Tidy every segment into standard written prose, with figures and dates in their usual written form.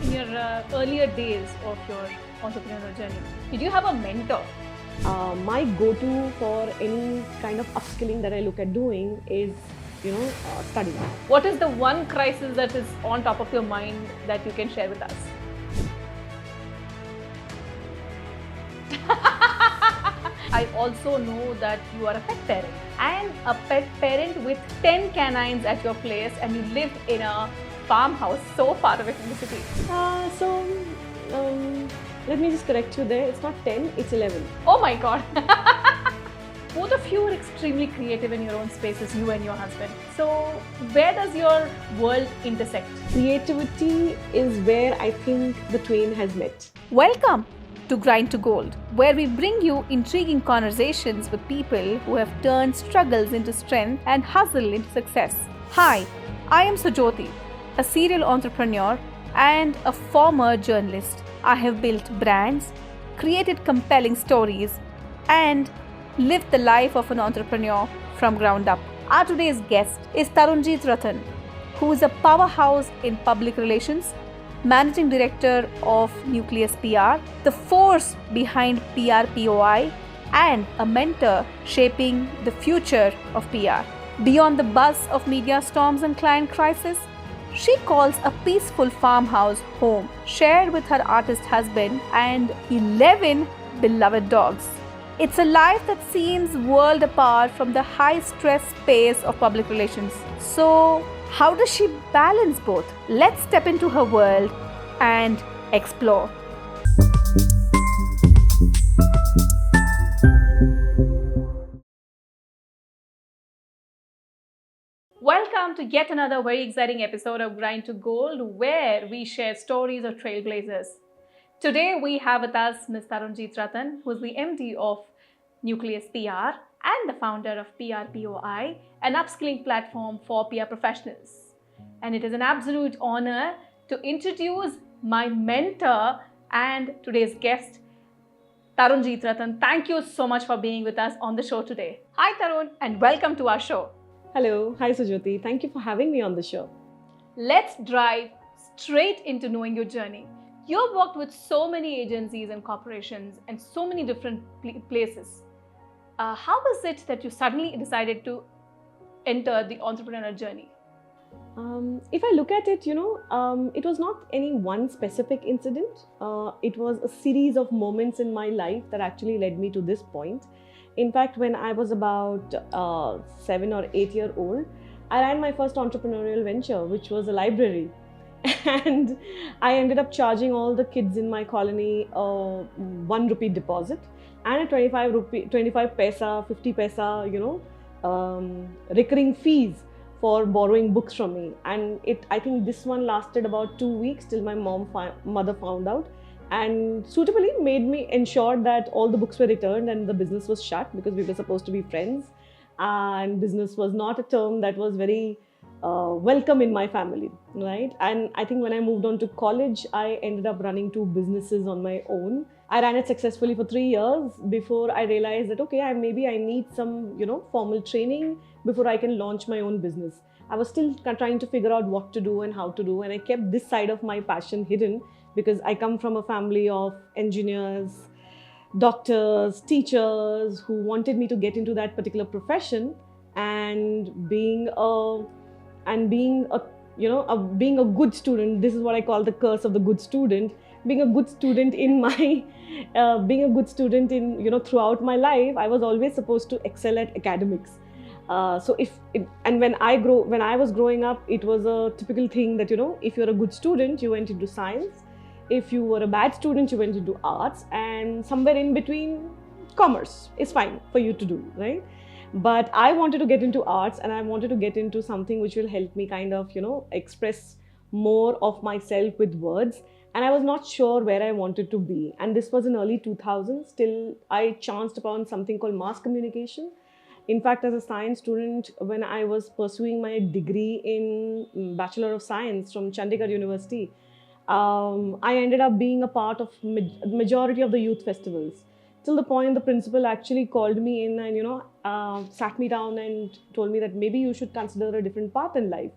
In your earlier days of your entrepreneurial journey, did you have a mentor? My go-to for any kind of upskilling that I look at doing is, studying. What is the one crisis that is on top of your mind that you can share with us? I also know that you are a pet parent and a pet parent with 10 canines at your place, and you live in a farmhouse so far away from the city. So let me just correct you there. It's not 10, it's 11. Oh my god. Both of you are extremely creative in your own spaces, you and your husband. So, where does your world intersect? Creativity is where I think the twain has met. Welcome to Grind to Gold, where we bring you intriguing conversations with people who have turned struggles into strength and hustle into success. Hi, I am Sujoti, a serial entrepreneur and a former journalist. I have built brands, created compelling stories, and lived the life of an entrepreneur from ground up. Our today's guest is Tarunjit Rathan, who is a powerhouse in public relations, managing director of Nucleus PR, the force behind PRPOI, and a mentor shaping the future of PR. Beyond the buzz of media storms and client crisis, she calls a peaceful farmhouse home, shared with her artist husband and 11 beloved dogs. It's a life that seems world apart from the high-stress pace of public relations. So, how does she balance both? Let's step into her world and explore. Welcome to yet another very exciting episode of Grind to Gold, where we share stories of trailblazers. Today we have with us Ms. Tarunjit Rathan, who is the MD of Nucleus PR and the founder of PRPOI, an upskilling platform for PR professionals. And it is an absolute honor to introduce my mentor and today's guest, Tarunjit Rathan. Thank you so much for being with us on the show today. Hi Tarun, and welcome to our show. Hello, hi Sujoti. Thank you for having me on the show. Let's dive straight into knowing your journey. You've worked with so many agencies and corporations and so many different places. How was it that you suddenly decided to enter the entrepreneurial journey? If I look at it, it was not any one specific incident. It was a series of moments in my life that actually led me to this point. In fact, when I was about 7 or 8 years old, I ran my first entrepreneurial venture, which was a library. And I ended up charging all the kids in my colony a 1 rupee deposit and a 25 paisa, 50 paisa, recurring fees for borrowing books from me. And I think this one lasted about 2 weeks till my mother found out and suitably made me ensure that all the books were returned and the business was shut, because we were supposed to be friends, and business was not a term that was very welcome in my family, right? And I think when I moved on to college, I ended up running 2 businesses on my own. I ran it successfully for 3 years before I realized that, okay, maybe I need some, formal training before I can launch my own business. I was still trying to figure out what to do and how to do, and I kept this side of my passion hidden because I come from a family of engineers, doctors, teachers who wanted me to get into that particular profession. And being a being a good student, this is what I call the curse of the good student. Being a good student in my being a good student in throughout my life, I was always supposed to excel at academics. When I was growing up, it was a typical thing that if you're a good student, you went into science. If you were a bad student, you went into arts, and somewhere in between, commerce is fine for you to do, right? But I wanted to get into arts, and I wanted to get into something which will help me kind of express more of myself with words. And I was not sure where I wanted to be. And this was in early 2000s till I chanced upon something called mass communication. In fact, as a science student, when I was pursuing my degree in Bachelor of Science from Chandigarh University, I ended up being a part of majority of the youth festivals, till the point the principal actually called me in and sat me down and told me that maybe you should consider a different path in life.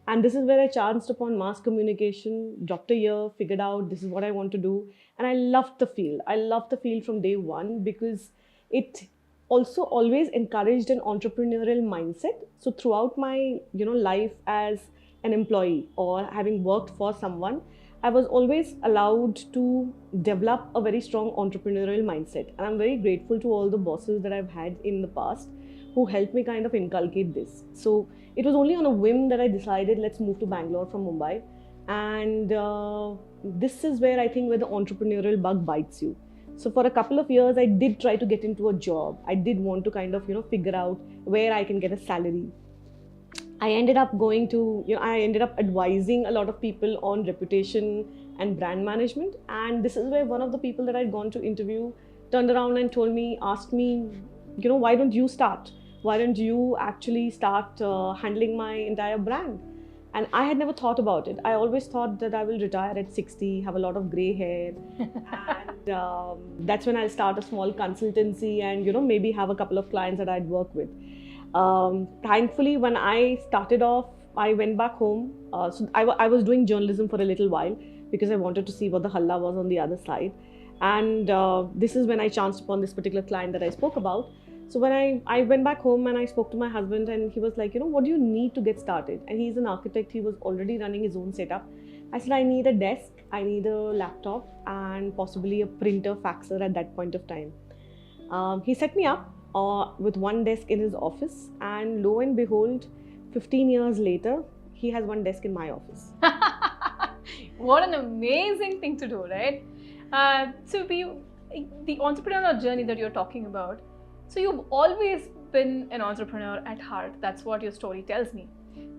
And this is where I chanced upon mass communication, dropped a year, figured out this is what I want to do. And I loved the field. I loved the field from day one because it also always encouraged an entrepreneurial mindset. So throughout my, life as an employee or having worked for someone, I was always allowed to develop a very strong entrepreneurial mindset. And I'm very grateful to all the bosses that I've had in the past who helped me kind of inculcate this. So it was only on a whim that I decided let's move to Bangalore from Mumbai. And this is where I think where the entrepreneurial bug bites you. So for a couple of years, I did try to get into a job. I did want to kind of, figure out where I can get a salary. I ended up going to, I ended up advising a lot of people on reputation and brand management. And this is where one of the people that I'd gone to interview turned around and asked me, why don't you start? Why don't you actually start handling my entire brand? And I had never thought about it. I always thought that I will retire at 60, have a lot of gray hair. And that's when I'll start a small consultancy and, maybe have a couple of clients that I'd work with. Thankfully, when I started off, I went back home. So I was doing journalism for a little while because I wanted to see what the halla was on the other side. And this is when I chanced upon this particular client that I spoke about. So when I went back home and I spoke to my husband, and he was like, what do you need to get started? And he's an architect. He was already running his own setup. I said, I need a desk, I need a laptop, and possibly a printer, faxer at that point of time. He set me up with one desk in his office, and lo and behold, 15 years later, he has one desk in my office. What an amazing thing to do, right? So the entrepreneurial journey that you're talking about, so you've always been an entrepreneur at heart. That's what your story tells me.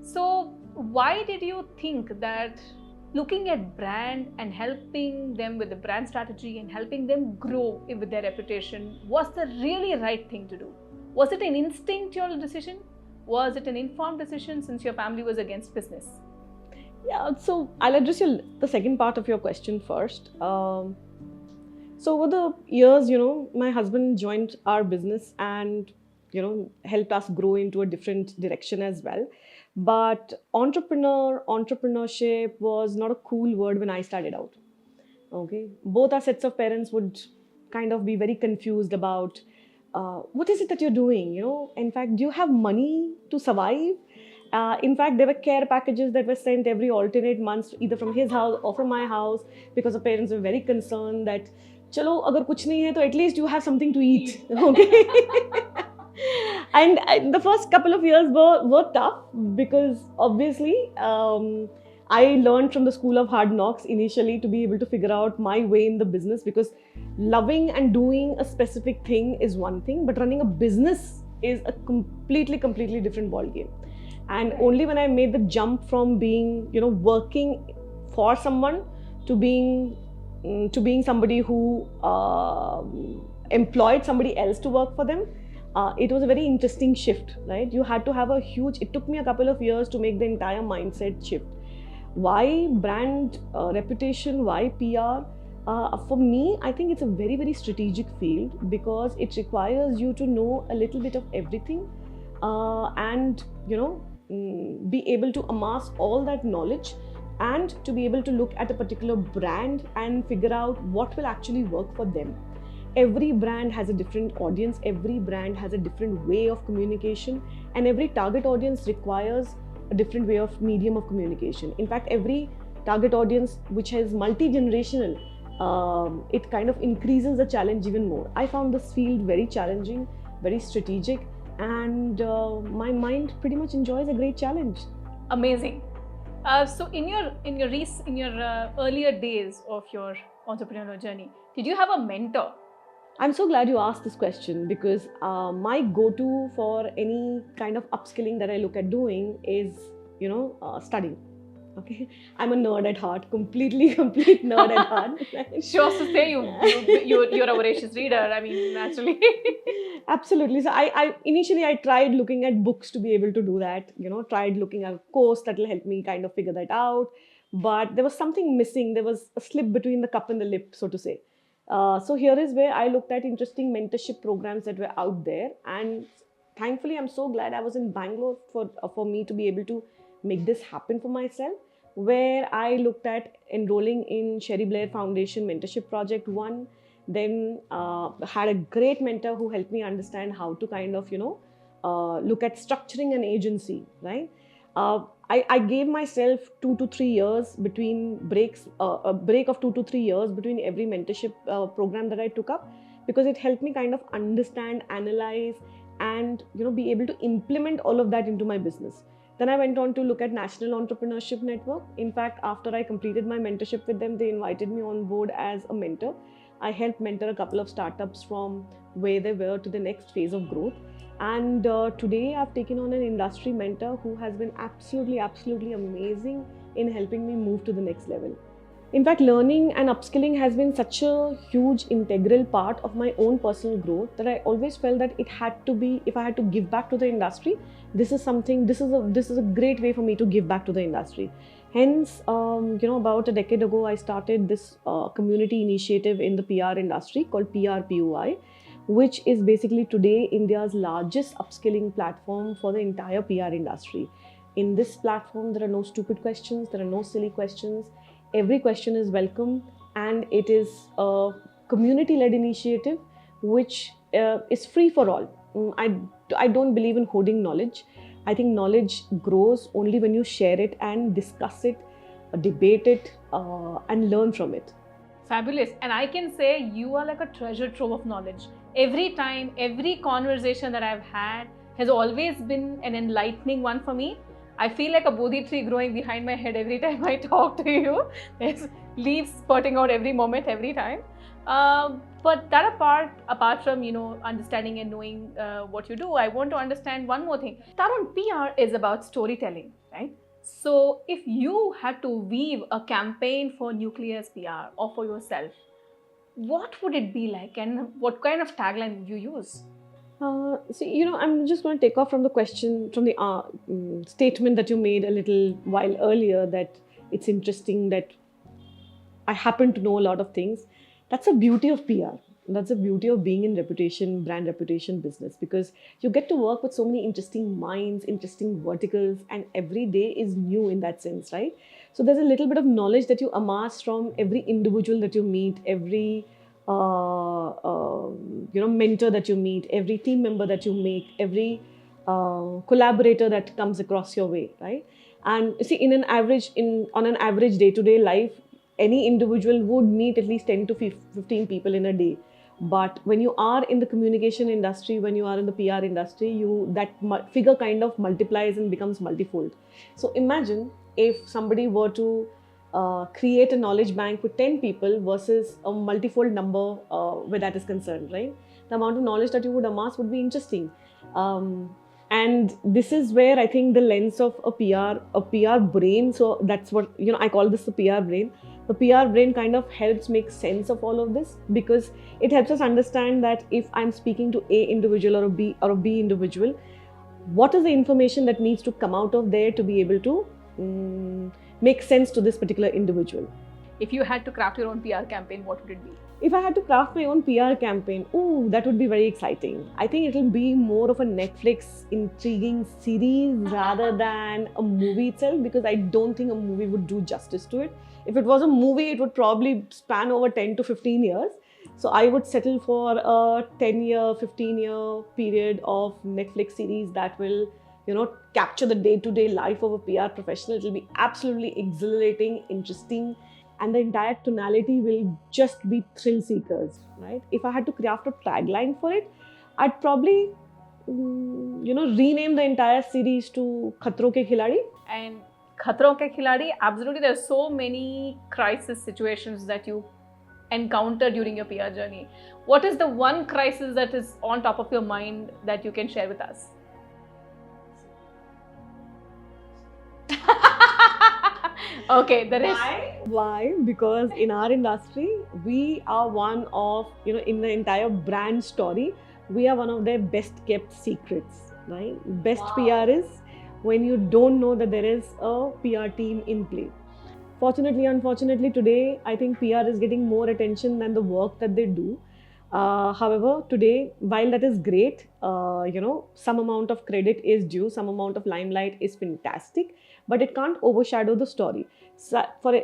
So why did you think that looking at brand and helping them with the brand strategy and helping them grow with their reputation was the really right thing to do? Was it an instinctual decision? Was it an informed decision since your family was against business? Yeah, so I'll address the second part of your question first. So over the years, my husband joined our business and, helped us grow into a different direction as well. But entrepreneurship was not a cool word when I started out. Okay. Both our sets of parents would kind of be very confused about what is it that you're doing? In fact, do you have money to survive? In fact, there were care packages that were sent every alternate months, either from his house or from my house, because the parents were very concerned that चलो अगर कुछ नहीं है तो at least you have something to eat. Okay. And the first couple of years were tough because obviously I learned from the school of hard knocks initially to be able to figure out my way in the business, because loving and doing a specific thing is one thing, but running a business is a completely different ballgame. And only when I made the jump from being, working for someone to being somebody who employed somebody else to work for them, it was a very interesting shift, right? You had to have it took me a couple of years to make the entire mindset shift. Why brand reputation? Why PR? For me, I think it's a very strategic field because it requires you to know a little bit of everything and, be able to amass all that knowledge and to be able to look at a particular brand and figure out what will actually work for them. Every brand has a different audience, every brand has a different way of communication, and every target audience requires a different way of medium of communication. In fact, every target audience which is multi-generational, it kind of increases the challenge even more. I found this field very challenging, very strategic, and my mind pretty much enjoys a great challenge. Amazing. So in your earlier days of your entrepreneurial journey, did you have a mentor? I'm so glad you asked this question because my go-to for any kind of upskilling that I look at doing is, studying. Okay, I'm a nerd at heart, complete nerd at heart. Sure to say you're a voracious reader. I mean, naturally. Absolutely. So I initially tried looking at books to be able to do that. Tried looking at a course that will help me kind of figure that out. But there was something missing. There was a slip between the cup and the lip, so to say. So here is where I looked at interesting mentorship programs that were out there, and thankfully, I'm so glad I was in Bangalore for me to be able to make this happen for myself, where I looked at enrolling in Sherry Blair Foundation Mentorship Project 1, then had a great mentor who helped me understand how to kind of, look at structuring an agency, right? I gave myself 2 to 3 years between breaks, a break of 2 to 3 years between every mentorship program that I took up, because it helped me kind of understand, analyze, and be able to implement all of that into my business. Then I went on to look at National Entrepreneurship Network. In fact, after I completed my mentorship with them, they invited me on board as a mentor. I helped mentor a couple of startups from where they were to the next phase of growth. And today I've taken on an industry mentor who has been absolutely amazing in helping me move to the next level. In fact, learning and upskilling has been such a huge integral part of my own personal growth that I always felt that it had to be, if I had to give back to the industry, this is a great way for me to give back to the industry. Hence, about a decade ago, I started this community initiative in the PR industry called PRPUI, which is basically today India's largest upskilling platform for the entire PR industry. In this platform, there are no stupid questions, there are no silly questions. Every question is welcome, and it is a community-led initiative which is free for all. I don't believe in hoarding knowledge. I think knowledge grows only when you share it and discuss it, debate it, and learn from it. Fabulous. And I can say you are like a treasure trove of knowledge. Every time, every conversation that I've had has always been an enlightening one for me. I feel like a Bodhi tree growing behind my head every time I talk to you. There's leaves spurting out every moment, every time. But that apart from, understanding and knowing what you do, I want to understand one more thing. Tarun, PR is about storytelling, right? So if you had to weave a campaign for Nucleus PR or for yourself, what would it be like, and what kind of tagline would you use? I'm just going to take off from the question, from the statement that you made a little while earlier, that it's interesting that I happen to know a lot of things. That's the beauty of PR. That's the beauty of being in brand reputation business, because you get to work with so many interesting minds, interesting verticals, and every day is new in that sense, right? So there's a little bit of knowledge that you amass from every individual that you meet, every mentor that you meet, every team member that you make, every collaborator that comes across your way, right? And see, on an average day-to-day life, any individual would meet at least 10 to 15 people in a day. But when you are in the communication industry, when you are in the PR industry, that figure kind of multiplies and becomes multifold. So imagine if somebody were to create a knowledge bank with 10 people versus a multifold number where that is concerned, right? The amount of knowledge that you would amass would be interesting. And this is where I think the lens of a PR brain, so that's what, I call this the PR brain. The PR brain kind of helps make sense of all of this, because it helps us understand that if I'm speaking to A individual or a B individual, what is the information that needs to come out of there to be able to make sense to this particular individual. If you had to craft your own PR campaign, what would it be? If I had to craft my own PR campaign, that would be very exciting. I think it'll be more of a Netflix intriguing series rather than a movie itself, because I don't think a movie would do justice to it. If it was a movie, it would probably span over 10 to 15 years. So I would settle for a 10-year, 15-year period of Netflix series that will capture the day-to-day life of a PR professional. It will be absolutely exhilarating, interesting, and the entire tonality will just be thrill seekers, right? If I had to craft a tagline for it, I'd probably, rename the entire series to Khatron Ke Khiladi. And Khatron Ke Khiladi, absolutely, there are so many crisis situations that you encounter during your PR journey. What is the one crisis that is on top of your mind that you can share with us? Okay, there is. Why? Because in our industry, we are one of, in the entire brand story, we are one of their best kept secrets, right? Best PR is when you don't know that there is a PR team in play. Fortunately, unfortunately, today, I think PR is getting more attention than the work that they do. However, today, while that is great, some amount of credit is due, some amount of limelight is fantastic. but it can't overshadow the story. So for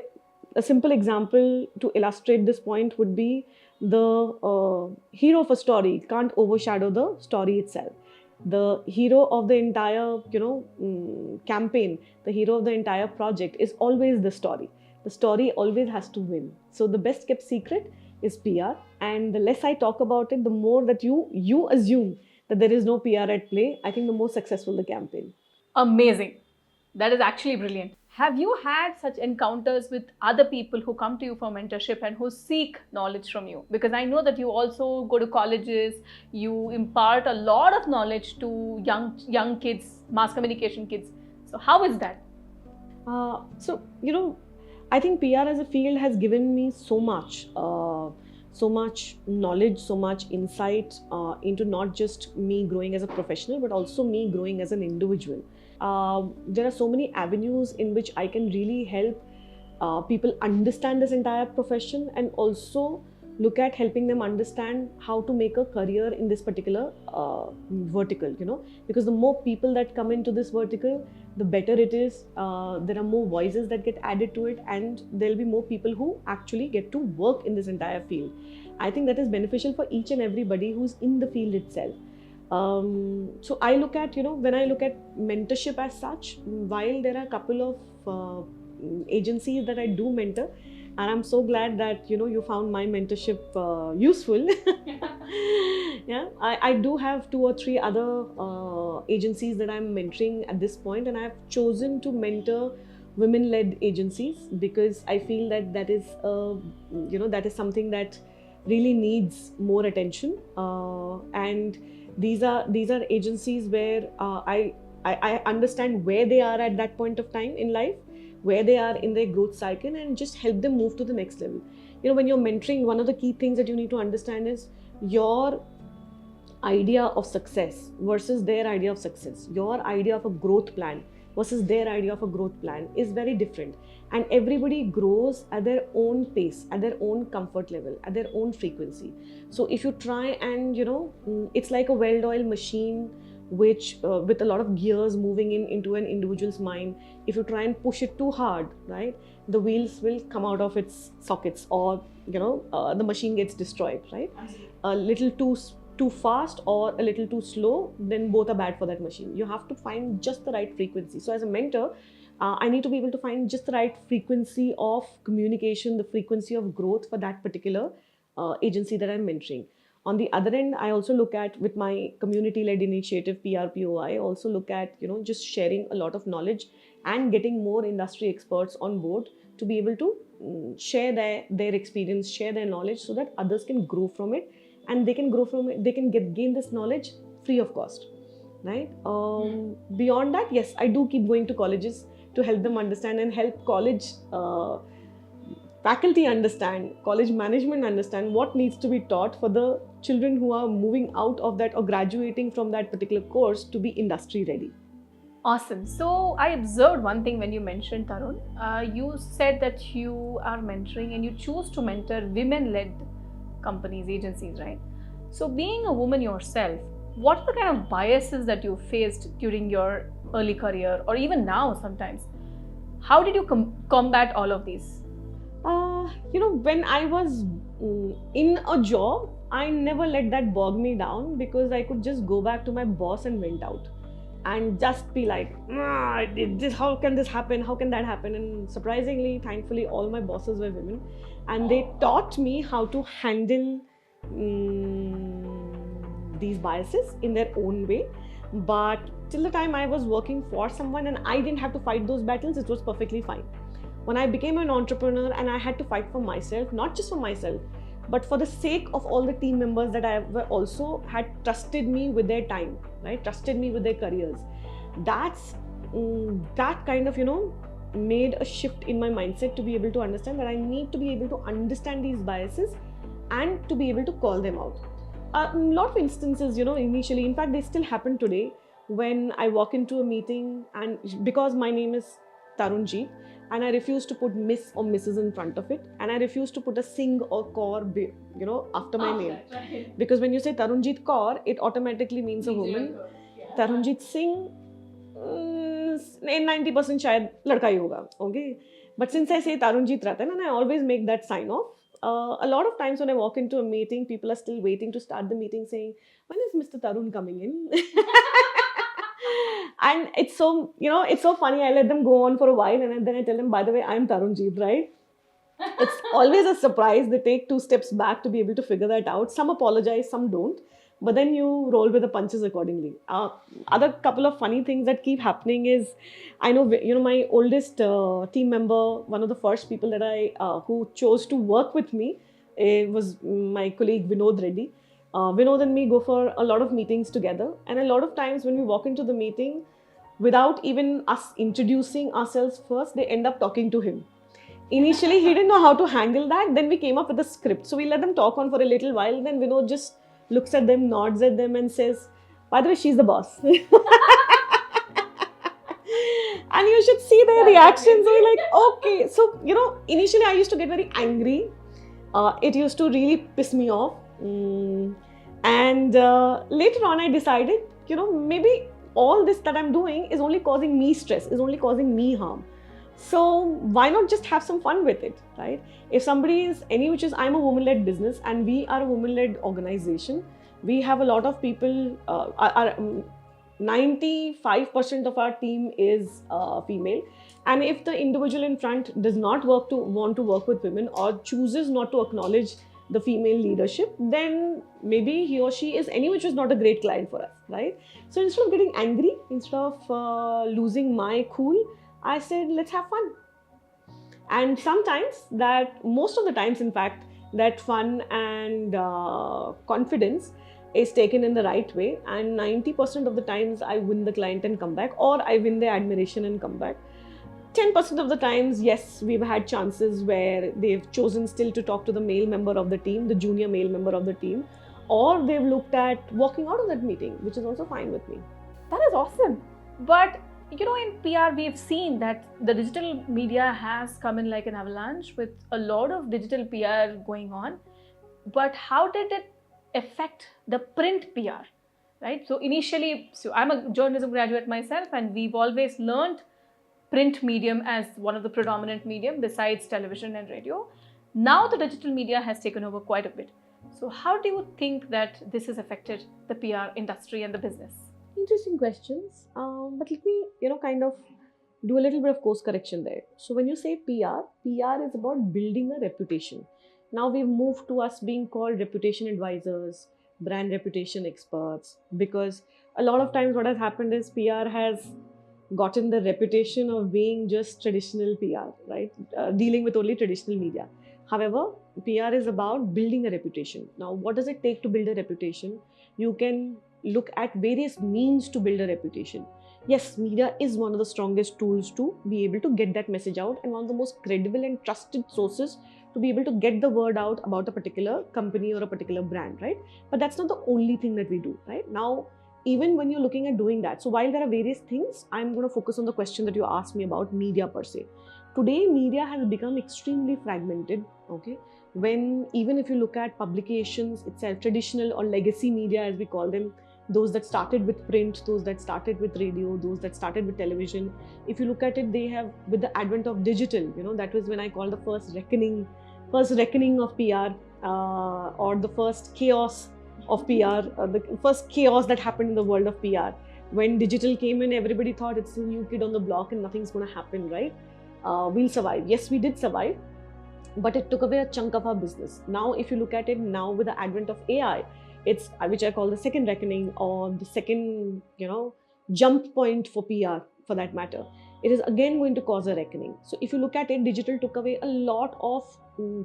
a simple example to illustrate this point would be the hero of a story can't overshadow the story itself. The hero of the entire, campaign, the hero of the entire project is always the story. The story always has to win. So the best kept secret is PR, and the less I talk about it, the more that you assume that there is no PR at play, I think the more successful the campaign. Amazing. That is actually brilliant. Have you had such encounters with other people who come to you for mentorship and who seek knowledge from you? Because I know that you also go to colleges, you impart a lot of knowledge to young kids, mass communication kids. So how is that? So I think PR as a field has given me so much knowledge, so much insight into not just me growing as a professional, but also me growing as an individual. There are so many avenues in which I can really help people understand this entire profession, and also look at helping them understand how to make a career in this particular vertical, because the more people that come into this vertical, the better it is. There are more voices that get added to it, and there'll be more people who actually get to work in this entire field. I think that is beneficial for each and everybody who's in the field itself. So I look at, when I look at mentorship as such, while there are a couple of agencies that I do mentor, and I'm so glad that you found my mentorship useful. Yeah, I do have 2 or 3 other agencies that I'm mentoring at this point, and I've chosen to mentor women-led agencies because I feel that that is that is something that really needs more attention, and these are agencies where I understand where they are at that point of time in life, where they are in their growth cycle, and just help them move to the next level. When you're mentoring, one of the key things that you need to understand is your idea of success versus their idea of success. Your idea of a growth plan versus their idea of a growth plan is very different. And everybody grows at their own pace, at their own comfort level, at their own frequency. So if you try and, it's like a well-oiled machine which with a lot of gears moving into an individual's mind. If you try and push it too hard, right, the wheels will come out of its sockets, or the machine gets destroyed, right? A little too fast or a little too slow, then both are bad for that machine. You have to find just the right frequency. So as a mentor, I need to be able to find just the right frequency of communication, the frequency of growth for that particular agency that I'm mentoring. On the other end, I also look at, with my community-led initiative, PRPOI, I also look at, just sharing a lot of knowledge and getting more industry experts on board to be able to share their experience, share their knowledge, so that others can grow from it, and they can grow from it, they can gain this knowledge free of cost, right? Beyond that, yes, I do keep going to colleges to help them understand, and help college faculty understand, college management understand what needs to be taught for the children who are moving out of that or graduating from that particular course to be industry ready. Awesome. So I observed one thing when you mentioned, Tarun. You said that you are mentoring and you choose to mentor women-led companies, agencies, right? So being a woman yourself, what are the kind of biases that you faced during your early career, or even now sometimes? How did you combat all of these? When I was in a job, I never let that bog me down, because I could just go back to my boss and vent out and just be like, how can this happen? How can that happen? And surprisingly, thankfully, all my bosses were women, and they taught me how to handle these biases in their own way. But till the time I was working for someone and I didn't have to fight those battles, it was perfectly fine. When I became an entrepreneur and I had to fight for myself, not just for myself, but for the sake of all the team members that I also had trusted me with their time, right? Trusted me with their careers. That kind of, made a shift in my mindset to be able to understand that I need to be able to understand these biases and to be able to call them out. A lot of instances, initially, in fact, they still happen today, when I walk into a meeting, and because my name is Tarunjeet, and I refuse to put Miss or Mrs. in front of it, and I refuse to put a Singh or Kaur, after my name. Right. Because when you say Tarunjeet Kaur, it automatically means a woman. Yeah. Tarunjeet Singh, means in 90% शायद लड़का ही होगा, okay? But since I say Tarunjit Ratan, and I always make that sign off, a lot of times when I walk into a meeting, people are still waiting to start the meeting saying, when is Mr. Tarun coming in? And it's so, it's so funny. I let them go on for a while and then I tell them, by the way, I'm Tarunjit, right? It's always a surprise. They take 2 steps back to be able to figure that out. Some apologize, some don't. But then you roll with the punches accordingly. Other couple of funny things that keep happening is, I know, my oldest team member, one of the first people that who chose to work with me was my colleague Vinod Reddy. Vinod and me go for a lot of meetings together. And a lot of times when we walk into the meeting, without even us introducing ourselves first, they end up talking to him. Initially, he didn't know how to handle that. Then we came up with a script. So we let them talk on for a little while. Then Vinod just looks at them, nods at them and says, by the way, she's the boss. And you should see their reactions. We're like, okay. So, initially I used to get very angry. It used to really piss me off. And later on I decided, maybe all this that I'm doing is only causing me stress, is only causing me harm. So why not just have some fun with it, right? If somebody is I'm a woman-led business and we are a woman-led organization. We have a lot of people, 95% of our team is female. And if the individual in front does not want to work with women or chooses not to acknowledge the female leadership, then maybe he or she is not a great client for us, right? So instead of getting angry, instead of losing my cool, I said, let's have fun. And most of the times, in fact, that fun and confidence is taken in the right way. And 90% of the times I win the client and come back, or I win their admiration and come back. 10% of the times, yes, we've had chances where they've chosen still to talk to the male member of the team, the junior male member of the team, or they've looked at walking out of that meeting, which is also fine with me. That is awesome. But in PR, we've seen that the digital media has come in like an avalanche with a lot of digital PR going on. But how did it affect the print PR, right? So initially, I'm a journalism graduate myself, and we've always learned print medium as one of the predominant medium besides television and radio. Now the digital media has taken over quite a bit. So how do you think that this has affected the PR industry and the business? Interesting questions. But let me, kind of do a little bit of course correction there. So when you say PR is about building a reputation. Now we've moved to us being called reputation advisors, brand reputation experts, because a lot of times what has happened is PR has gotten the reputation of being just traditional PR, right? Dealing with only traditional media. However, PR is about building a reputation. Now, what does it take to build a reputation? You can look at various means to build a reputation. Yes, media is one of the strongest tools to be able to get that message out and one of the most credible and trusted sources to be able to get the word out about a particular company or a particular brand, right? But that's not the only thing that we do, right? Now, even when you're looking at doing that, so while there are various things, I'm going to focus on the question that you asked me about media per se. Today, media has become extremely fragmented, okay? Even if you look at publications itself, traditional or legacy media as we call them, those that started with print, those that started with radio, those that started with television. If you look at it, they have, with the advent of digital, that was when I call the first reckoning of PR, or the first chaos of PR, the first chaos that happened in the world of PR. When digital came in, everybody thought it's a new kid on the block and nothing's going to happen, right? We'll survive. Yes, we did survive, but it took away a chunk of our business. Now, if you look at it now with the advent of AI, it's which I call the second reckoning or the second, jump point for PR for that matter. It is again going to cause a reckoning. So if you look at it, digital took away a lot of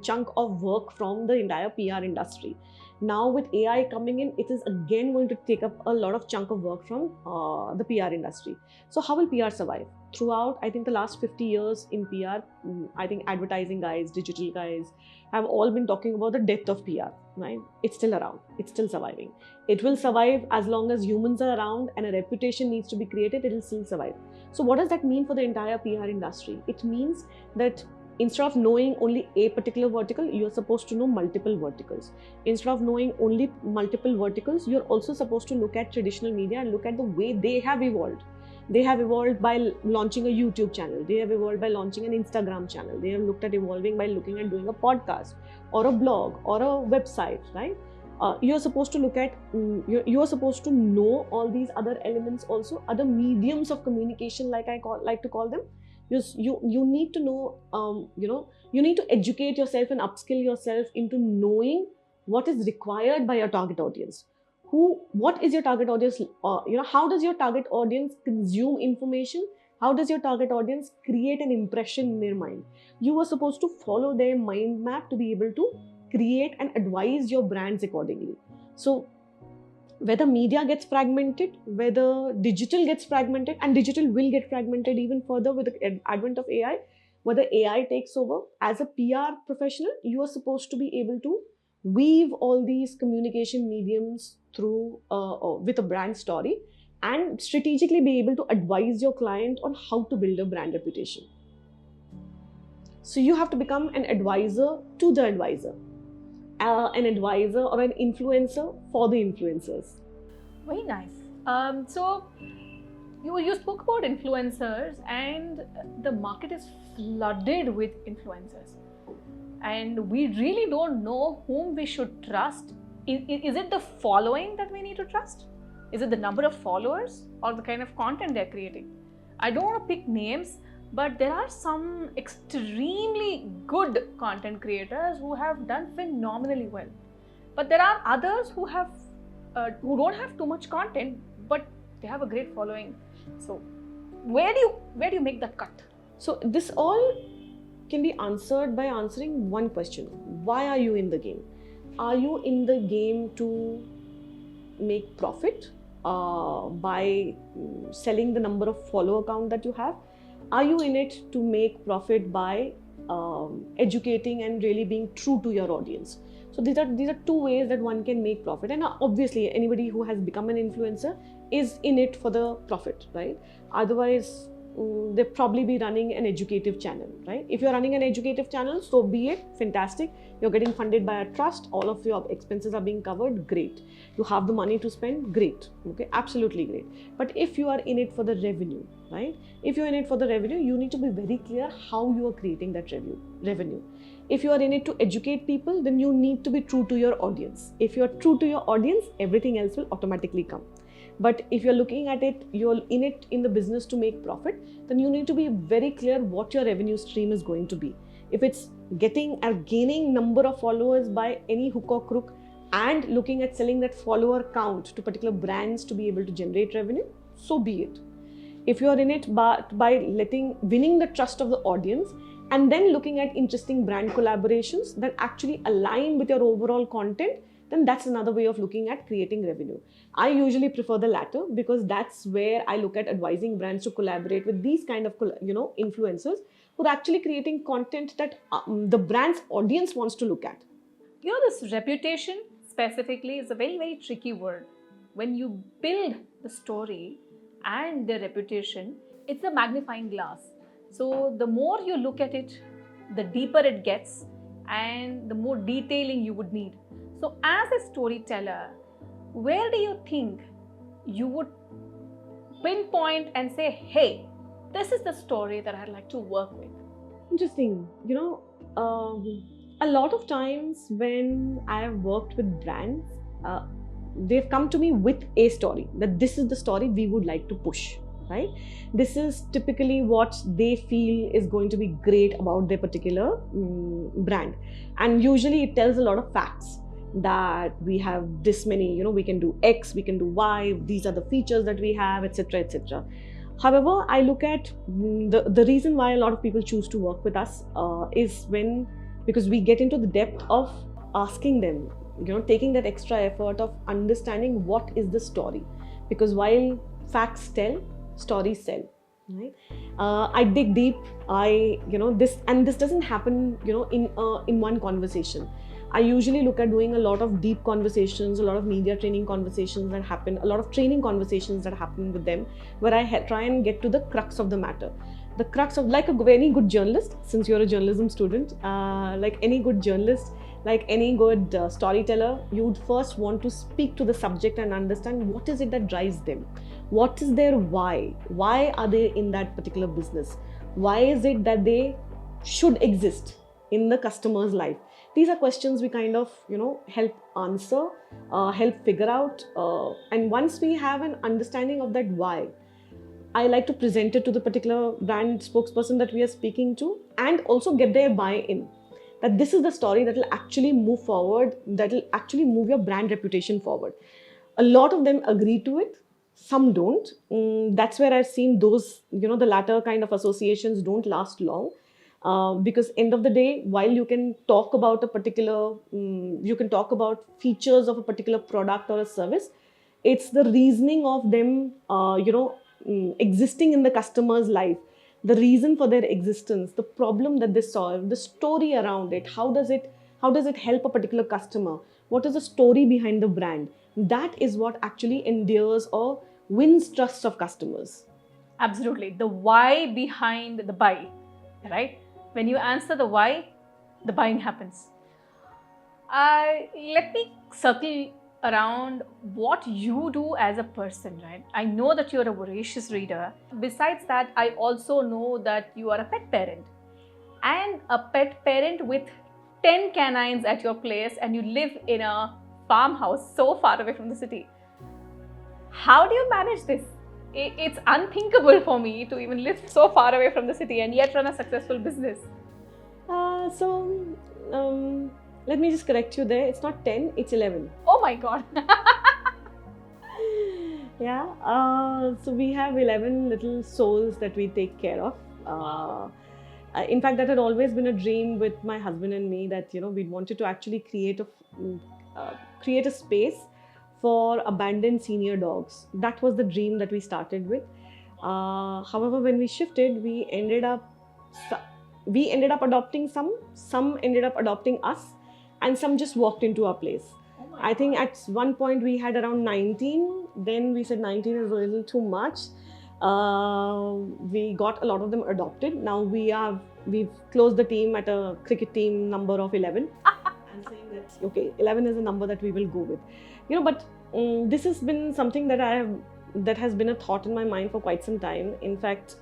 chunk of work from the entire PR industry. Now with AI coming in, it is again going to take up a lot of chunk of work from the PR industry. So how will PR survive? Throughout, I think the last 50 years in PR, I think advertising guys, digital guys have all been talking about the death of PR, right? It's still around. It's still surviving. It will survive as long as humans are around and a reputation needs to be created, it will still survive. So what does that mean for the entire PR industry? It means that instead of knowing only a particular vertical, you're supposed to know multiple verticals. Instead of knowing only multiple verticals, you're also supposed to look at traditional media and look at the way they have evolved. They have evolved by launching a YouTube channel. They have evolved by launching an Instagram channel. They have looked at evolving by looking at doing a podcast or a blog or a website, right? You're supposed to look at, you're supposed to know all these other elements also, other mediums of communication, like like to call them. You need to know, you need to educate yourself and upskill yourself into knowing what is required by your target audience. What is your target audience? How does your target audience consume information? How does your target audience create an impression in their mind? You are supposed to follow their mind map to be able to create and advise your brands accordingly. So whether media gets fragmented, whether digital gets fragmented, and digital will get fragmented even further with the advent of AI, whether AI takes over, as a PR professional, you are supposed to be able to weave all these communication mediums through with a brand story and strategically be able to advise your client on how to build a brand reputation. So you have to become an advisor to the advisor, an advisor or an influencer for the influencers. Very nice. So you spoke about influencers, and the market is flooded with influencers, and we really don't know whom we should trust. Is it the following that we need to trust? Is it the number of followers or the kind of content they're creating? I don't want to pick names, but there are some extremely good content creators who have done phenomenally well. But there are others who don't have too much content, but they have a great following. So where do you make that cut? So this all can be answered by answering one question: why are you in the game? Are you in the game to make profit by selling the number of follower count that you have? Are you in it to make profit by educating and really being true to your audience? So these are two ways that one can make profit. And obviously anybody who has become an influencer is in it for the profit, right? Otherwise they'll probably be running an educative channel, right? If you're running an educative channel, so be it, fantastic. You're getting funded by a trust, all of your expenses are being covered, great. You have the money to spend, great, okay, absolutely great. But if you are in it for the revenue, right? If you're in it for the revenue, you need to be very clear how you are creating that revenue. If you are in it to educate people, then you need to be true to your audience. If you're true to your audience, everything else will automatically come. But if you're looking at it, you're in it in the business to make profit, then you need to be very clear what your revenue stream is going to be. If it's getting or gaining number of followers by any hook or crook and looking at selling that follower count to particular brands to be able to generate revenue, so be it. If you're in it by winning the trust of the audience and then looking at interesting brand collaborations that actually align with your overall content, then that's another way of looking at creating revenue. I usually prefer the latter because that's where I look at advising brands to collaborate with these kind of influencers who are actually creating content that the brand's audience wants to look at. This reputation specifically is a very, very tricky word. When you build the story and the reputation, it's a magnifying glass. So the more you look at it, the deeper it gets and the more detailing you would need. So as a storyteller, where do you think you would pinpoint and say, hey, this is the story that I'd like to work with? Interesting. A lot of times when I have worked with brands, they've come to me with a story, that this is the story we would like to push, right? This is typically what they feel is going to be great about their particular brand. And usually it tells a lot of facts that we have this many, we can do X, we can do Y, these are the features that we have, etc., etc. However, I look at the reason why a lot of people choose to work with us is because we get into the depth of asking them, taking that extra effort of understanding what is the story. Because while facts tell, stories sell, right? I dig deep. This doesn't happen, in one conversation. I usually look at doing a lot of deep conversations, a lot of media training conversations that happen, a lot of training conversations that happen with them, where I try and get to the crux of the matter. The crux of, like any good journalist, since you're a journalism student, like any good journalist, like any good storyteller, you would first want to speak to the subject and understand what is it that drives them. What is their why? Why are they in that particular business? Why is it that they should exist in the customer's life? These are questions we kind of, help answer, help figure out. And once we have an understanding of that why, I like to present it to the particular brand spokesperson that we are speaking to, and also get their buy-in that this is the story that will actually move forward, that will actually move your brand reputation forward. A lot of them agree to it, some don't. That's where I've seen those, the latter kind of associations don't last long. Because end of the day, while you can talk about a particular, you can talk about features of a particular product or a service, it's the reasoning of them, existing in the customer's life, the reason for their existence, the problem that they solve, the story around it, how does it help a particular customer, what is the story behind the brand. That is what actually endears or wins trust of customers. Absolutely. The why behind the buy, right? When you answer the why, the buying happens. Let me circle around what you do as a person, right? I know that you're a voracious reader. Besides that, I also know that you are a pet parent. And a pet parent with 10 canines at your place, and you live in a farmhouse so far away from the city. How do you manage this? It's unthinkable for me to even live so far away from the city and yet run a successful business. So let me just correct you there. It's not 10, it's 11. Oh my God. Yeah. So we have 11 little souls that we take care of. In fact, that had always been a dream with my husband and me, that we wanted to actually create a space for abandoned senior dogs. That was the dream that we started with. However, when we shifted, we ended up adopting some ended up adopting us, and some just walked into our place. I think at one point we had around 19. Then we said 19 is a little too much. We got a lot of them adopted. Now we've closed the team at a cricket team number of 11. I'm saying that okay, 11 is a number that we will go with. But this has been something that has been a thought in my mind for quite some time. In fact,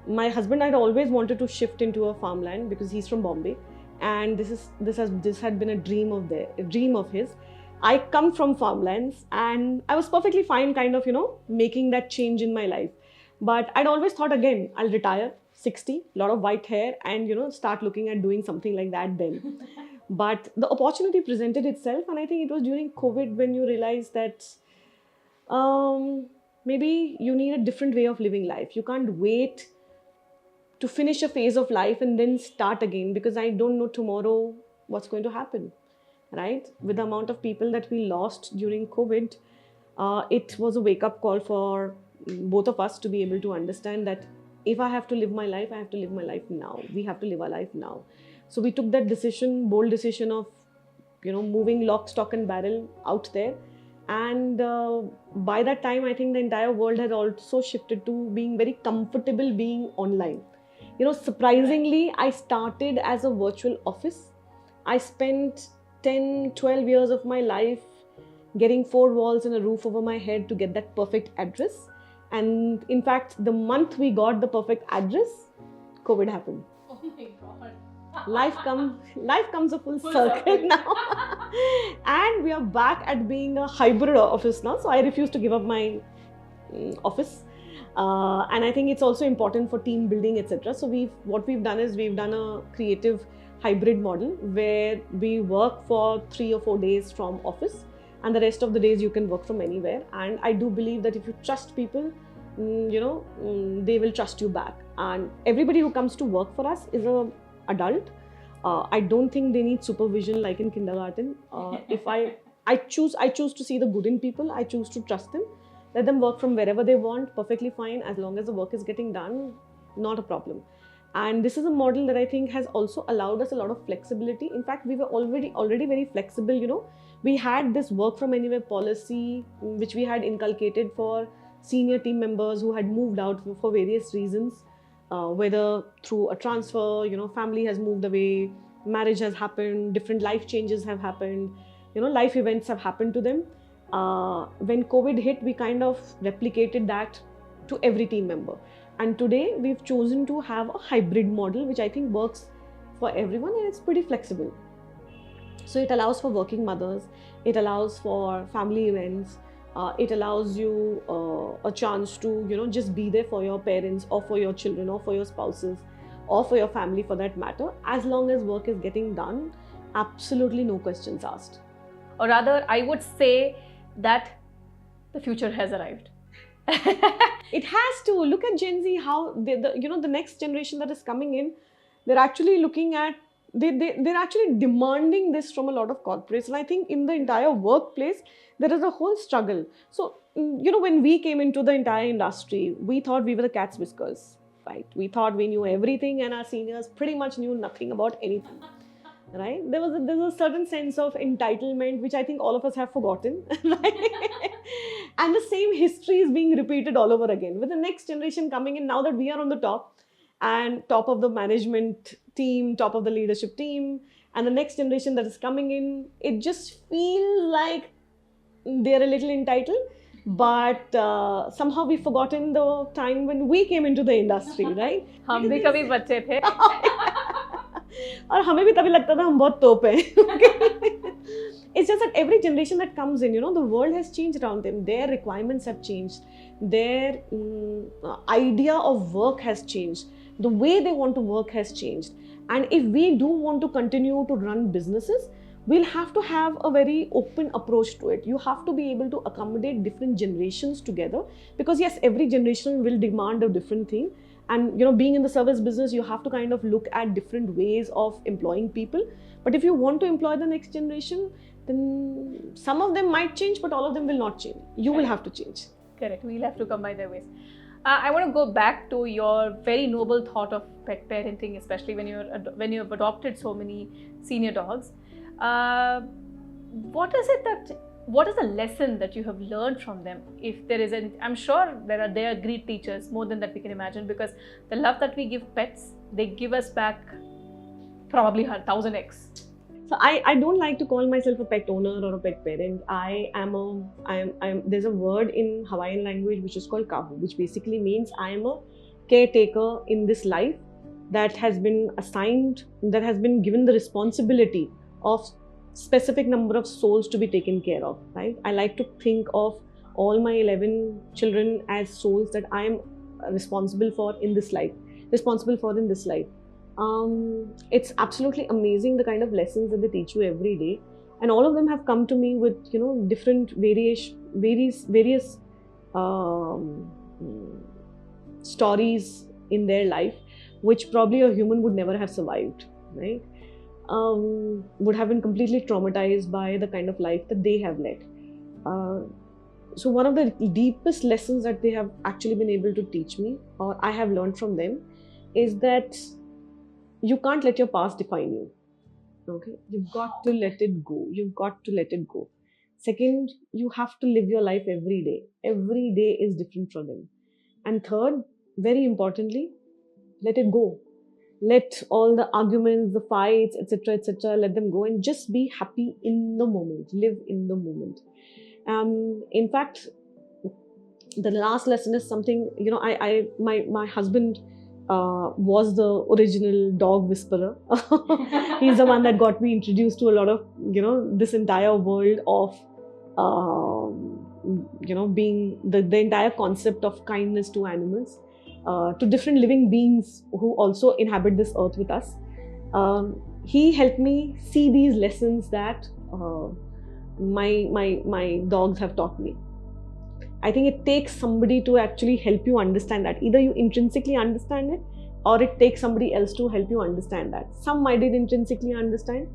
my husband had always wanted to shift into a farmland because he's from Bombay, and this had been a dream of his. I come from farmlands, and I was perfectly fine kind of making that change in my life. But I'd always thought, again, I'll retire 60, lot of white hair, and start looking at doing something like that then. But the opportunity presented itself, and I think it was during COVID when you realized that maybe you need a different way of living life. You can't wait to finish a phase of life and then start again, because I don't know tomorrow what's going to happen, right? With the amount of people that we lost during COVID, it was a wake-up call for both of us to be able to understand that if I have to live my life, I have to live my life now. We have to live our life now. So we took that bold decision of, moving lock, stock and barrel out there. And by that time, I think the entire world had also shifted to being very comfortable being online. Surprisingly, I started as a virtual office. I spent 10, 12 years of my life getting 4 walls and a roof over my head to get that perfect address. And in fact, the month we got the perfect address, COVID happened. Oh my God. Life comes a full circle now. And we are back at being a hybrid office now. So I refuse to give up my office. And I think it's also important for team building, etc. So what we've done is we've done a creative hybrid model where we work for 3 or 4 days from office, and the rest of the days you can work from anywhere. And I do believe that if you trust people, they will trust you back. And everybody who comes to work for us is an adult. I don't think they need supervision like in kindergarten. If I choose to see the good in people, I choose to trust them. Let them work from wherever they want, perfectly fine, as long as the work is getting done, not a problem. And this is a model that I think has also allowed us a lot of flexibility. In fact, we were already very flexible. We had this work from anywhere policy, which we had inculcated for senior team members who had moved out for various reasons, whether through a transfer, family has moved away, marriage has happened, different life changes have happened, life events have happened to them. When COVID hit, we kind of replicated that to every team member. And today we've chosen to have a hybrid model, which I think works for everyone, and it's pretty flexible. So it allows for working mothers, it allows for family events, it allows you a chance to, just be there for your parents or for your children or for your spouses or for your family for that matter, as long as work is getting done, absolutely no questions asked. Or rather, I would say that the future has arrived. It has to. Look at Gen Z, how the next generation that is coming in, they're actually looking at, they're actually demanding this from a lot of corporates. And I think in the entire workplace, there is a whole struggle. So, when we came into the entire industry, we thought we were the cat's whiskers, right? We thought we knew everything and our seniors pretty much knew nothing about anything. Right? There's a certain sense of entitlement, which I think all of us have forgotten. Right? And the same history is being repeated all over again. With the next generation coming in, now that we are on the top, and top of the management team, top of the leadership team, and the next generation that is coming in, it just feels like they're a little entitled. But somehow we've forgotten the time when we came into the industry, right? हम भी कभी बच्चे थे. और हमें भी तभी लगता था हम बहुत तोप हैं. It's just that every generation that comes in, the world has changed around them. Their requirements have changed. Their idea of work has changed. The way they want to work has changed. And if we do want to continue to run businesses, we'll have to have a very open approach to it. You have to be able to accommodate different generations together, because yes, every generation will demand a different thing. And being in the service business, you have to kind of look at different ways of employing people. But if you want to employ the next generation, then some of them might change, but all of them will not change. You will have to change. Correct. We'll have to combine their ways. I want to go back to your very noble thought of pet parenting, especially when you have adopted so many senior dogs. What is the lesson that you have learned from them? If there is I'm sure they are great teachers, more than that we can imagine, because the love that we give pets, they give us back probably 1000x. So I don't like to call myself a pet owner or a pet parent. There's a word in Hawaiian language which is called kahu, which basically means I am a caretaker in this life that has been assigned, that has been given the responsibility of specific number of souls to be taken care of, right? I like to think of all my 11 children as souls that I am responsible for in this life. It's absolutely amazing the kind of lessons that they teach you every day, and all of them have come to me with different various stories in their life, which probably a human would never have survived, right? Would have been completely traumatized by the kind of life that they have led. So one of the deepest lessons that they have actually been able to teach me, or I have learned from them, is that you can't let your past define you. Okay, you've got to let it go. Second, you have to live your life every day. Every day is different from them. And third, very importantly, let it go. Let all the arguments, the fights, etc., let them go, and just be happy in the moment. Live in the moment. In fact, the last lesson is something, my husband was the original dog whisperer. He's the one that got me introduced to a lot of, this entire world of, being the entire concept of kindness to animals, to different living beings who also inhabit this earth with us. He helped me see these lessons that my dogs have taught me. I think it takes somebody to actually help you understand that. Either you intrinsically understand it, or it takes somebody else to help you understand that. Some I did intrinsically understand.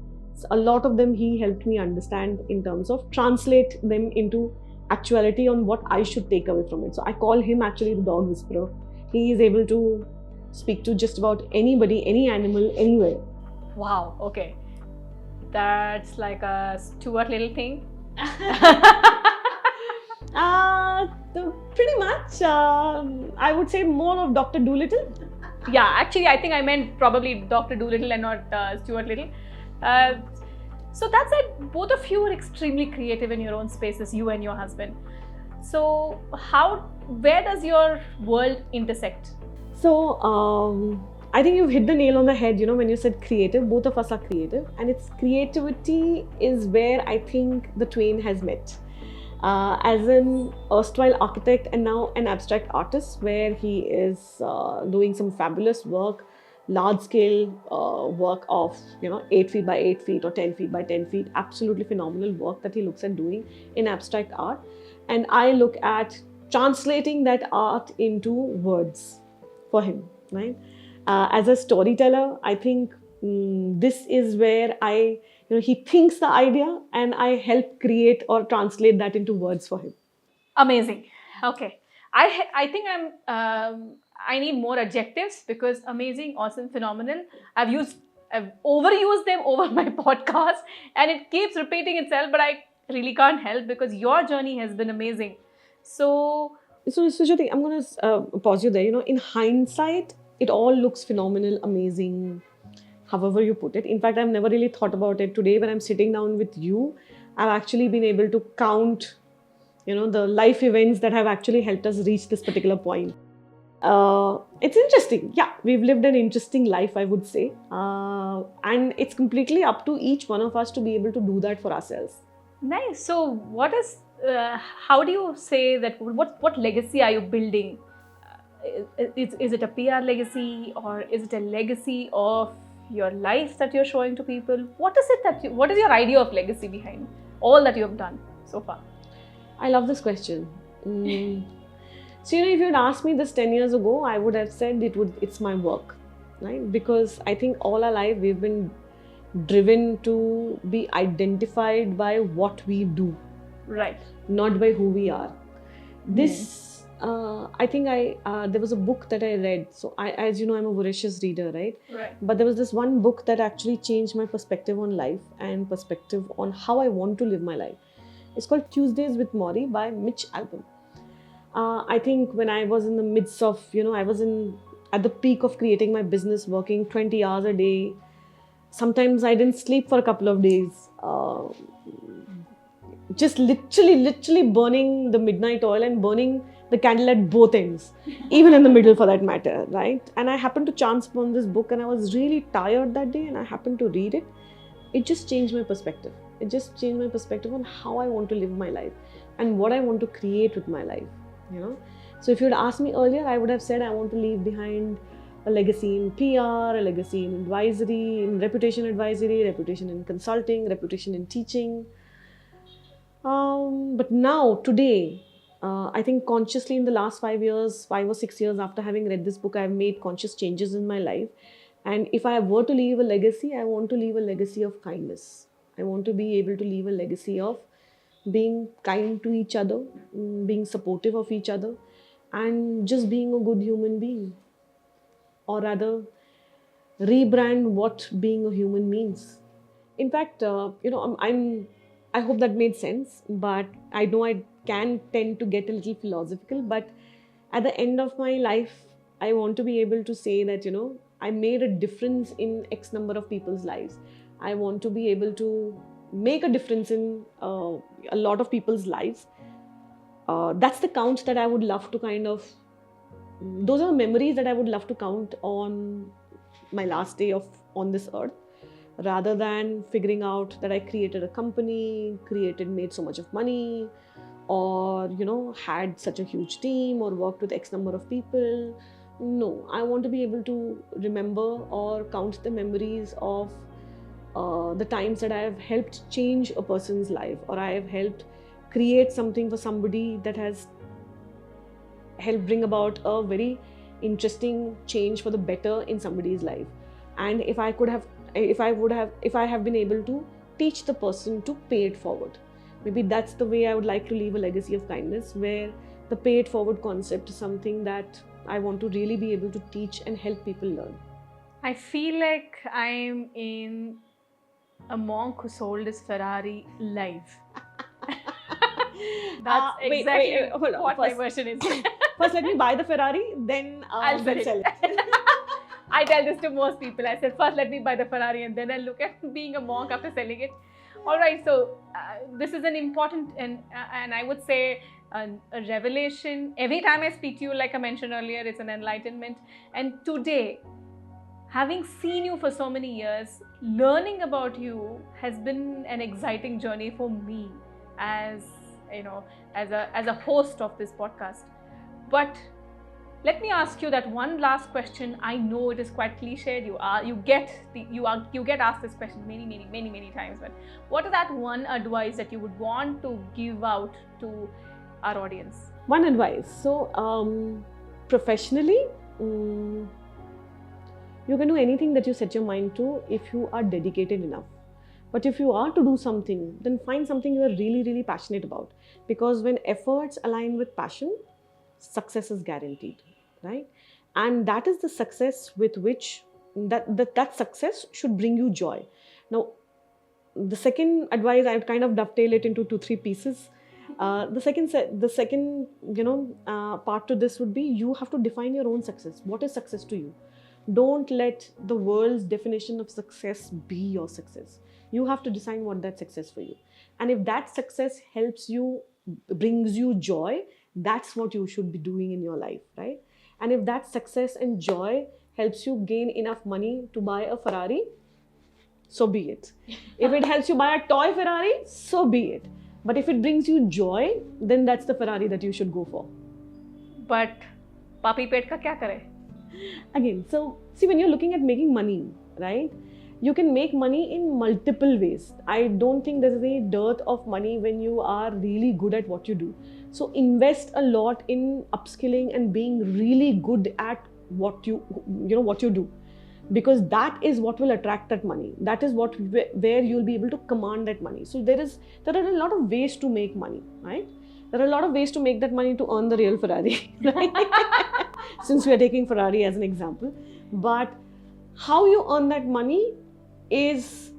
A lot of them he helped me understand in terms of translate them into actuality on what I should take away from it. So I call him actually the dog whisperer. He is able to speak to just about anybody, any animal, anywhere. Wow, okay. That's like a Stuart Little thing. Pretty much, I would say more of Dr. Dolittle. Yeah, actually, I think I meant probably Dr. Dolittle and not Stuart Little. So that's it. Both of you are extremely creative in your own spaces, you and your husband. So where does your world intersect? So I think you've hit the nail on the head, when you said creative. Both of us are creative, and its creativity is where I think the twain has met. As an erstwhile architect and now an abstract artist, where he is doing some fabulous work, large scale work of 8 feet by 8 feet or 10 feet by 10 feet, absolutely phenomenal work that he looks at doing in abstract art. And I look at translating that art into words for him, right? As a storyteller, I think this is where he thinks the idea and I help create or translate that into words for him. Amazing. Okay. I think I need more adjectives, because amazing, awesome, phenomenal. I've overused them over my podcast, and it keeps repeating itself, but I really can't help, because your journey has been amazing. So Jyoti, I'm going to pause you there. In hindsight, it all looks phenomenal, amazing, however you put it. In fact, I've never really thought about it. Today, when I'm sitting down with you, I've actually been able to count, the life events that have actually helped us reach this particular point. It's interesting. Yeah, we've lived an interesting life, I would say. And it's completely up to each one of us to be able to do that for ourselves. nice. So how do you say that? What legacy are you building? Is it a PR legacy, or is it a legacy of your life that you're showing to people? What is your idea of legacy behind all that you have done so far? I love this question. So, if you'd asked me this 10 years ago, I would have said it's my work, right? Because I think all our life we've been driven to be identified by what we do, Right. not by who we are. This, I think there was a book that I read. So, as you know, I'm a voracious reader, right? Right. But there was this one book that actually changed my perspective on life and perspective on how I want to live my life. It's called Tuesdays with Morrie by Mitch Albom. I think when I was in the midst of, I was at the peak of creating my business, working 20 hours a day. Sometimes I didn't sleep for a couple of days. Just literally burning the midnight oil and burning the candle at both ends, even in the middle for that matter, right? And I happened to chance upon this book, and I was really tired that day, and I happened to read it. It just changed my perspective. It just changed my perspective on how I want to live my life and what I want to create with my life, So if you'd asked me earlier, I would have said I want to leave behind a legacy in PR, a legacy in advisory, in reputation advisory, reputation in consulting, reputation in teaching. But now, today, I think consciously in the last 5 or 6 years after having read this book, I've made conscious changes in my life. And if I were to leave a legacy, I want to leave a legacy of kindness. I want to be able to leave a legacy of being kind to each other, being supportive of each other, and just being a good human being. Or rather, rebrand what being a human means. In fact, I hope that made sense, but I know I can tend to get a little philosophical, but at the end of my life, I want to be able to say that, I made a difference in X number of people's lives. I want to be able to make a difference in a lot of people's lives. That's the count that I would love to those are the memories that I would love to count on my last day on this earth, rather than figuring out that I created a company, made so much of money, or, had such a huge team or worked with X number of people. No, I want to be able to remember or count the memories of the times that I have helped change a person's life, or I have helped create something for somebody that has helped bring about a very interesting change for the better in somebody's life. And if I have been able to teach the person to pay it forward, maybe that's the way I would like to leave a legacy of kindness, where the pay it forward concept is something that I want to really be able to teach and help people learn. I feel like I'm in a monk who sold his Ferrari live. That's exactly what my version is. First, let me buy the Ferrari, then I'll sell it. I tell this to most people. I said, first let me buy the Ferrari and then I'll look at being a monk after selling it. All right, so this is an important and I would say a revelation. Every time I speak to you, like I mentioned earlier, it's an enlightenment. And today, having seen you for so many years, learning about you has been an exciting journey for me as as a host of this podcast. But let me ask you that one last question. I know it is quite cliched. You get asked this question many times. But what is that one advice that you would want to give out to our audience? One advice. So, professionally, you can do anything that you set your mind to if you are dedicated enough. But if you are to do something, then find something you are really passionate about. Because when efforts align with passion, success is guaranteed, right? And that is the success with which that success should bring you joy. Now, the second advice, I would kind of dovetail it into 2-3 pieces. The second part to this would be, you have to define your own success. What is success to you? Don't let the world's definition of success be your success. You have to decide what that success for you. And if that success helps you, brings you joy, that's what you should be doing in your life, right? And if that success and joy helps you gain enough money to buy a Ferrari, so be it. If it helps you buy a toy Ferrari, so be it. But if it brings you joy, then that's the Ferrari that you should go for. But papi pet ka kya kare? Again, so see, when you're looking at making money, right? You can make money in multiple ways. I don't think there's any dearth of money when you are really good at what you do. So invest a lot in upskilling and being really good at what you do, because that is what will attract that money. That is where you'll be able to command that money. So there are a lot of ways to make money, right? There are a lot of ways to make that money to earn the real Ferrari, right? Since we are taking Ferrari as an example. But how you earn that money is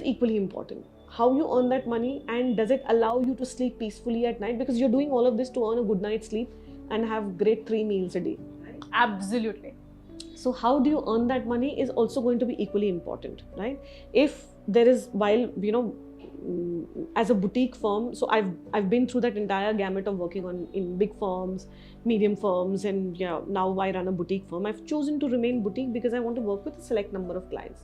equally important. How you earn that money, and does it allow you to sleep peacefully at night? Because you're doing all of this to earn a good night's sleep and have great 3 meals a day. Right? Absolutely. So how do you earn that money is also going to be equally important, right? If there is, as a boutique firm, so I've been through that entire gamut of working in big firms, medium firms, and now I run a boutique firm. I've chosen to remain boutique because I want to work with a select number of clients,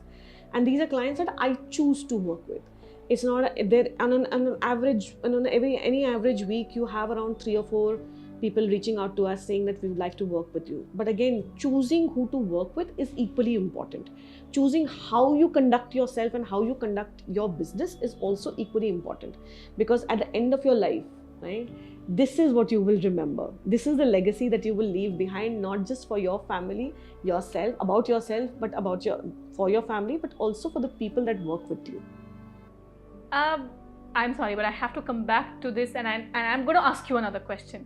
and these are clients that I choose to work with. It's not on an average, and on any average week, you have around 3 or 4 people reaching out to us saying that we would like to work with you. But again, choosing who to work with is equally important. Choosing how you conduct yourself and how you conduct your business is also equally important, because at the end of your life, right, this is what you will remember. This is the legacy that you will leave behind, not just for your family, yourself, but for your family, but also for the people that work with you. I'm sorry, but I have to come back to this, and I'm going to ask you another question.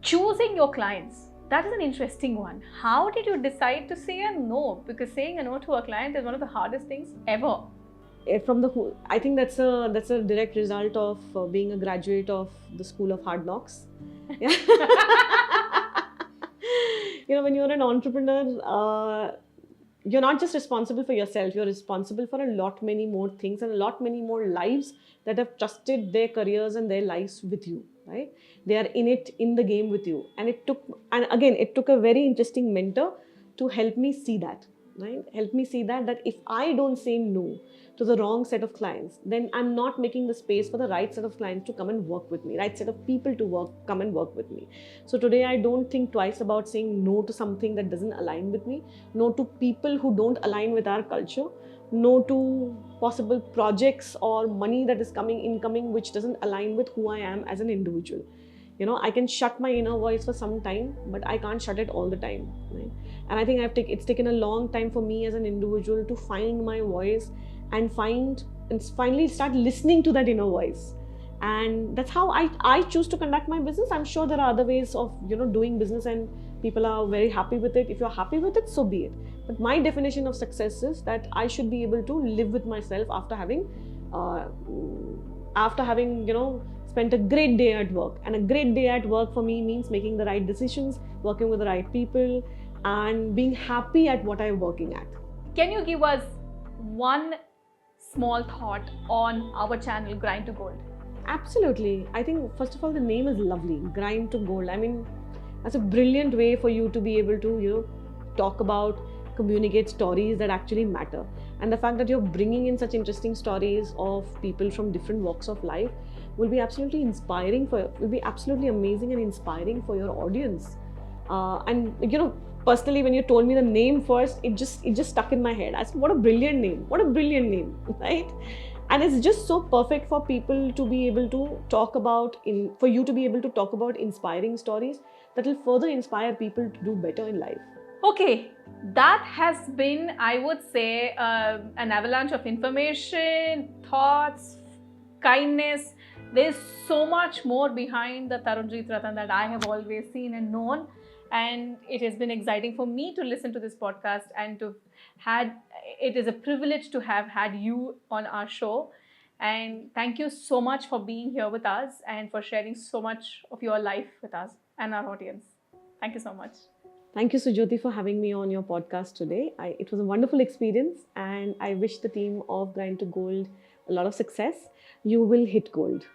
Choosing your clients, that is an interesting one. How did you decide to say a no? Because saying a no to a client is one of the hardest things ever. I think that's a direct result of being a graduate of the School of Hard Knocks. Yeah. When you're an entrepreneur, you're not just responsible for yourself, you're responsible for a lot many more things and a lot many more lives that have trusted their careers and their lives with you, right? They are in the game with you. And it took a very interesting mentor to help me see that, right? Help me see that if I don't say no to the wrong set of clients, then I'm not making the space for the right set of clients to come and work with me, right set of people to come and work with me. So today I don't think twice about saying no to something that doesn't align with me, no to people who don't align with our culture, no to possible projects or money that is incoming which doesn't align with who I am as an individual. I can shut my inner voice for some time, but I can't shut it all the time, right? And I think it's taken a long time for me as an individual to find my voice and finally start listening to that inner voice. And that's how I choose to conduct my business. I'm sure there are other ways of doing business and people are very happy with it. If you're happy with it, so be it. But my definition of success is that I should be able to live with myself after having spent a great day at work. And a great day at work for me means making the right decisions, working with the right people, and being happy at what I'm working at. Can you give us one small thought on our channel, Grind to Gold? Absolutely. I think, first of all, the name is lovely, Grind to Gold. I mean, that's a brilliant way for you to be able to, talk about, communicate stories that actually matter. And the fact that you're bringing in such interesting stories of people from different walks of life will be absolutely will be absolutely amazing and inspiring for your audience. Personally, when you told me the name first, it just stuck in my head. I said, what a brilliant name! What a brilliant name, right? And it's just so perfect for people to be able to talk about, for you to be able to talk about inspiring stories that will further inspire people to do better in life. Okay, that has been, I would say, an avalanche of information, thoughts, kindness. There's so much more behind the Tarunjeet Ratan that I have always seen and known. And it has been exciting for me to listen to this podcast and it is a privilege to have had you on our show. And thank you so much for being here with us and for sharing so much of your life with us and our audience. Thank you so much. Thank you, Sujyoti, for having me on your podcast today. It was a wonderful experience, and I wish the team of Grind to Gold a lot of success. You will hit gold.